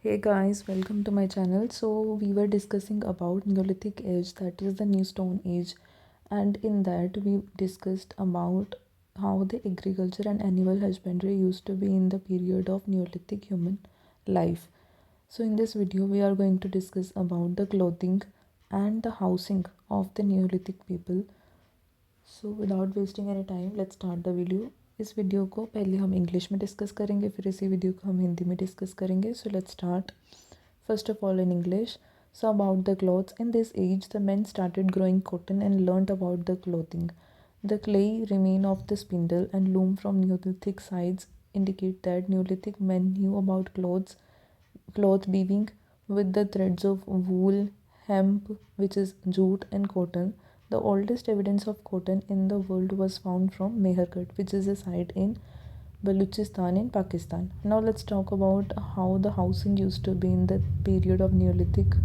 Hey guys, welcome to my channel. So we were discussing about Neolithic age, that is the New Stone Age, and in that we discussed about how the agriculture and animal husbandry used to be in the period of Neolithic human life. So in this video we are going to discuss about the clothing and the housing of the Neolithic people. So without wasting any time let's start the video. इस video को पहले हम English में discuss करेंगे, फिर इसी video को हम हिंदी में डिस्कस करेंगे. So let's start first of all in English. So about the clothes. In this age, the men started growing cotton and learnt about the clothing. The clay remain of the spindle and loom from Neolithic sites indicate that Neolithic men knew about cloth weaving with the threads of wool, hemp, which is jute, and cotton. The oldest evidence of cotton in the world was found from Mehergarh, which is a site in Baluchistan in Pakistan. Now let's talk about how the housing used to be in the period of Neolithic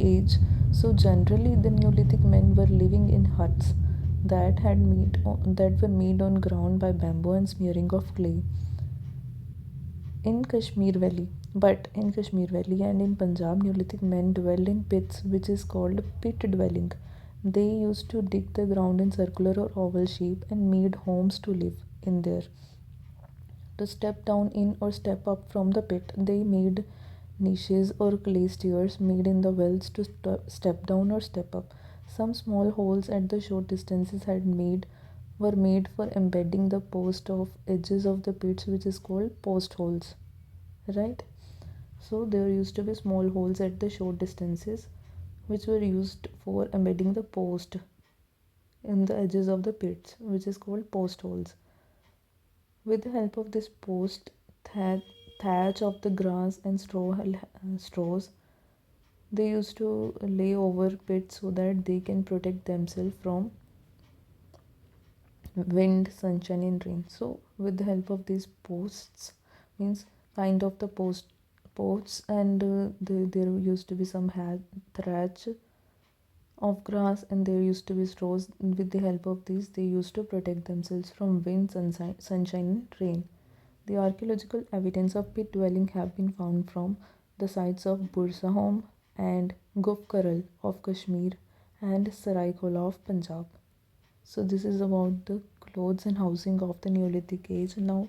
age. So generally the Neolithic men were living in huts that were made on ground by bamboo and smearing of clay. In Kashmir Valley, but in Kashmir Valley and in Punjab, Neolithic men dwelled in pits, which is called pit dwelling. They used to dig the ground in circular or oval shape and made homes to live in there. To step down in or step up from the pit, they made niches or clay stairs made in the wells to step down or step up. Some small holes at the short distances were made for embedding the post of edges of the pits, which is called post holes, right? So there used to be small holes at the short distances which were used for embedding the post in the edges of the pits, which is called post holes. With the help of this post, thatch of the grass and straws, they used to lay over pits so that they can protect themselves from wind, sunshine, and rain. So with the help of these posts, means kind of the posts, and there used to be some thatch of grass, and there used to be straws. With the help of these, they used to protect themselves from wind, sunshine, and rain. The archaeological evidence of pit dwelling have been found from the sites of Bursahom and Gufkaral of Kashmir and Saraikola of Punjab. So this is about the clothes and housing of the Neolithic age. Now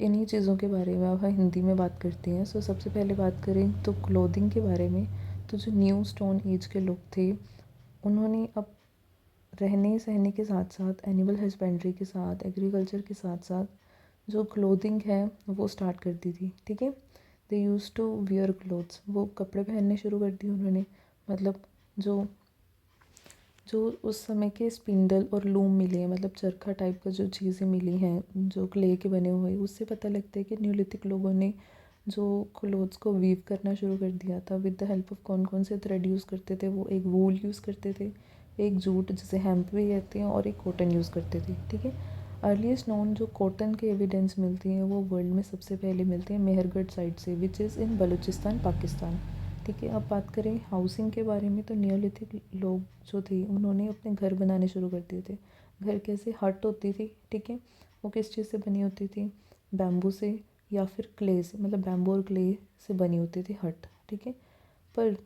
इन्हीं चीज़ों के बारे में अब हम हिंदी में बात करते हैं. सो सबसे पहले बात करें तो क्लोथिंग के बारे में. तो जो न्यू स्टोन एज के लोग थे, उन्होंने अब रहने सहने के साथ साथ एनिमल हस्बेंड्री के साथ, एग्रीकल्चर के साथ साथ जो क्लोथिंग है वो स्टार्ट कर दी थी. ठीक है, दे यूज़ टू वियर क्लोथ्स. वो कपड़े पहनने शुरू कर दिए उन्होंने. मतलब जो जो उस समय के स्पिंडल और लूम मिले हैं, मतलब चरखा टाइप का जो चीज़ें मिली हैं जो क्ले के बने हुए, उससे पता लगता है कि न्यूलिथिक लोगों ने जो क्लोथ्स को वीव करना शुरू कर दिया था. विद द हेल्प ऑफ कौन कौन से थ्रेड यूज़ करते थे वो? एक वूल यूज़ करते थे, एक जूट जिसे हेम्प भी कहते हैं, और एक कॉटन यूज़ करते थे. ठीक है, अर्लीस्ट नोन जो कॉटन के एविडेंस मिलती हैं वो वर्ल्ड में सबसे पहले मिलते हैं मेहरगढ़ साइड से, which is in Balochistan, Pakistan. ठीक है, अब बात करें हाउसिंग के बारे में. तो नियोलिथिक लोग जो थे उन्होंने अपने घर बनाने शुरू कर दिए थे. घर कैसे? हट होती थी. ठीक है, वो किस चीज़ से बनी होती थी? बैम्बू से या फिर क्ले से, मतलब बैम्बू और क्ले से बनी होती थी हट. ठीक है, पर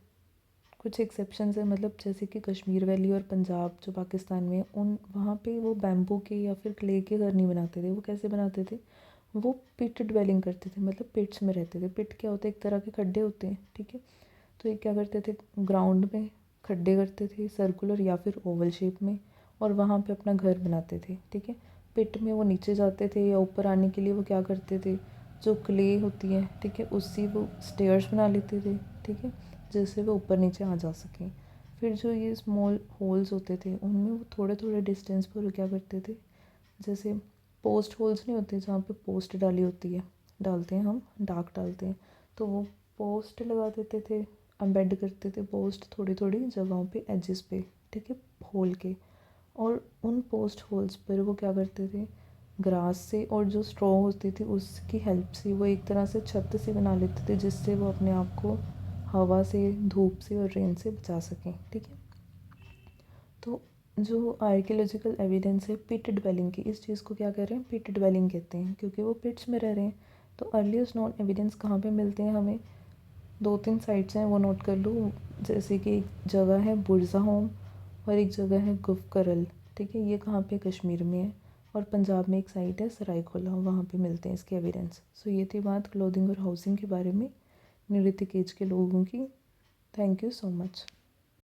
कुछ एक्सेप्शंस है, मतलब जैसे कि कश्मीर वैली और पंजाब जो पाकिस्तान में, उन वहाँ पे वो बैम्बू के या फिर क्ले के घर नहीं बनाते थे. वो कैसे बनाते थे? वो पिट ड्वेलिंग करते थे, मतलब पिट्स में रहते थे. पिट क्या होता है? एक तरह के खड्डे होते हैं. ठीक है, तो ये क्या करते थे? ग्राउंड में खड्डे करते थे सर्कुलर या फिर ओवल शेप में, और वहाँ पे अपना घर बनाते थे. ठीक है, पिट में वो नीचे जाते थे या ऊपर आने के लिए वो क्या करते थे? जो क्ले होती है, ठीक है, उससे वो स्टेयर्स बना लेते थे. ठीक है, जिससे वो ऊपर नीचे आ जा सकें. फिर जो ये स्मॉल होल्स होते थे उनमें वो थोड़े थोड़े डिस्टेंस पर क्या करते थे? जैसे पोस्ट होल्स नहीं होते जहाँ पे पोस्ट डाली होती है, डालते हैं हम, डाक डालते हैं, तो वो पोस्ट लगा देते थे, एम्बेड करते थे पोस्ट थोड़ी थोड़ी जगहों पे, एजेस पे. ठीक है, होल के. और उन पोस्ट होल्स पर वो क्या करते थे? ग्रास से और जो स्ट्रॉ होती थी उसकी हेल्प से वो एक तरह से छत से बना लेते थे, जिससे वो अपने आप को हवा से, धूप से और रेन से बचा सकें. ठीक है, तो जो आर्कियोलॉजिकल एविडेंस है पिट ड्वेलिंग की, इस चीज़ को क्या कह रहे हैं? पिट ड्वेलिंग कहते हैं, क्योंकि वो पिट्स में रह रहे हैं. तो अर्लीस्ट नोन एविडेंस कहाँ पे मिलते हैं हमें? 2-3 साइट्स हैं वो नोट कर लो, जैसे कि एक जगह है बुरज़ा होम और एक जगह है गुफकरल। ठीक है, ये कहाँ पे कश्मीर में है। और पंजाब में एक साइट है सरायखोला, वहाँ पे मिलते हैं इसके एविडेंस। सो ये थी बात क्लोथिंग और हाउसिंग के बारे में न्यू ऋतिक एज के लोगों की। Thank you so much.